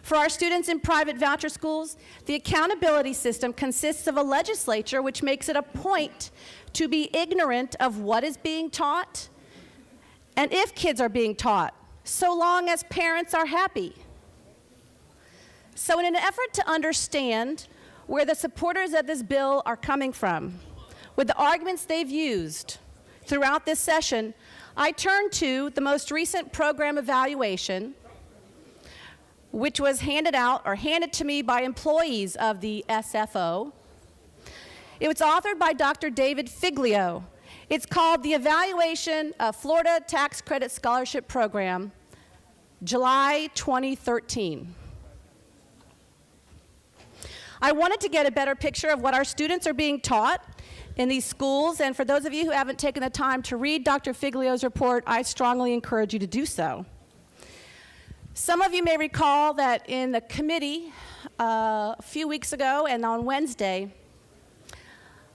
For our students in private voucher schools, the accountability system consists of a legislature which makes it a point to be ignorant of what is being taught and if kids are being taught, so long as parents are happy. So in an effort to understand where the supporters of this bill are coming from, with the arguments they've used throughout this session, I turn to the most recent program evaluation, which was handed to me by employees of the SFO. It was authored by Dr. David Figlio. It's called the Evaluation of Florida Tax Credit Scholarship Program, July 2013. I wanted to get a better picture of what our students are being taught in these schools, and for those of you who haven't taken the time to read Dr. Figlio's report, I strongly encourage you to do so. Some of you may recall that in the committee a few weeks ago and on Wednesday,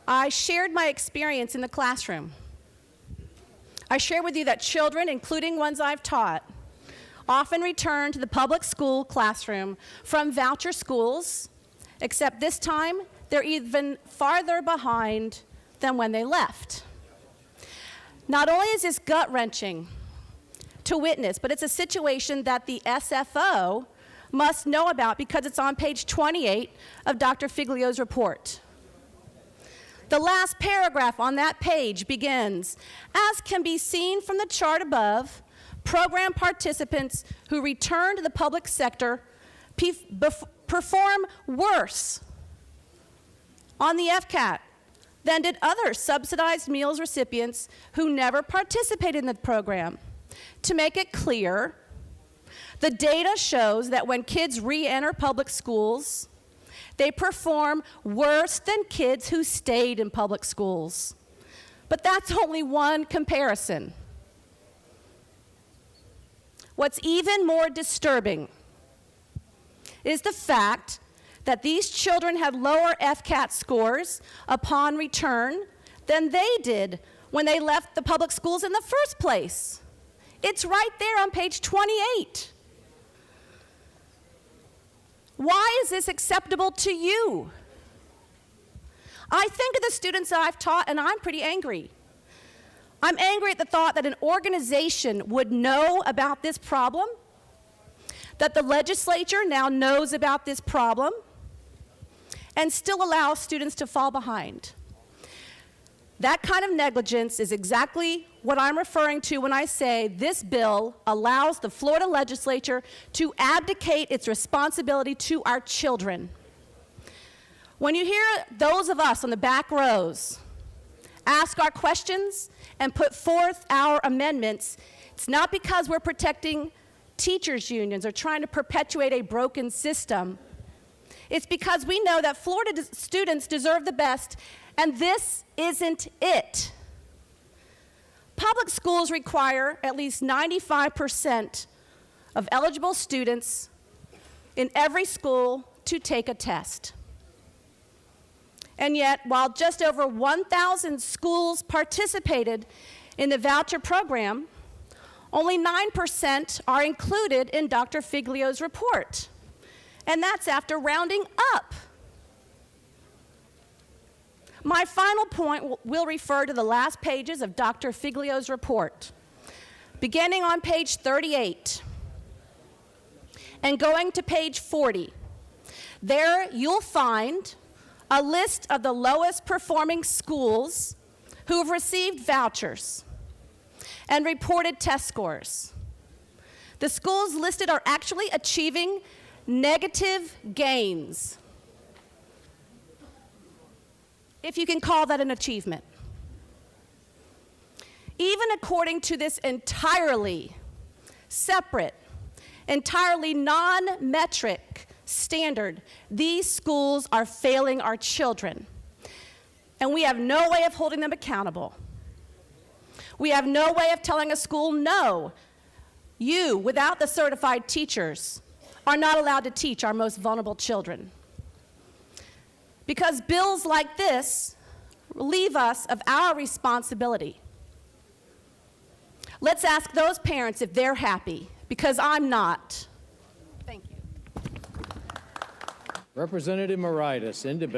I shared my experience in the classroom. I shared with you that children, including ones I've taught, often return to the public school classroom from voucher schools, except this time they're even farther behind than when they left. Not only is this gut-wrenching to witness, but it's a situation that the SFO must know about because it's on page 28 of Dr. Figlio's report. The last paragraph on that page begins, "As can be seen from the chart above, program participants who return to the public sector perform worse on the FCAT than did other subsidized meals recipients who never participated in the program. To make it clear, the data shows that when kids re-enter public schools, they perform worse than kids who stayed in public schools. But that's only one comparison. What's even more disturbing is the fact that these children had lower FCAT scores upon return than they did when they left the public schools in the first place. It's right there on page 28. Why is this acceptable to you? I think of the students that I've taught and I'm pretty angry. I'm angry at the thought that an organization would know about this problem, that the legislature now knows about this problem, and still allows students to fall behind. That kind of negligence is exactly what I'm referring to when I say this bill allows the Florida legislature to abdicate its responsibility to our children. When you hear those of us on the back rows ask our questions and put forth our amendments, it's not because we're protecting teachers' unions or trying to perpetuate a broken system. It's because we know that Florida students deserve the best, and this isn't it. Public schools require at least 95% of eligible students in every school to take a test. And yet, while just over 1,000 schools participated in the voucher program, only 9% are included in Dr. Figlio's report. And that's after rounding up. My final point will refer to the last pages of Dr. Figlio's report, beginning on page 38 and going to page 40. There you'll find a list of the lowest performing schools who have received vouchers and reported test scores. The schools listed are actually achieving negative gains, if you can call that an achievement. Even according to this entirely separate, entirely non-metric standard, these schools are failing our children. And we have no way of holding them accountable. We have no way of telling a school, no, you, without the certified teachers, are not allowed to teach our most vulnerable children. Because bills like this relieve us of our responsibility. Let's ask those parents if they're happy, because I'm not. Thank you. Representative Moritas in debate.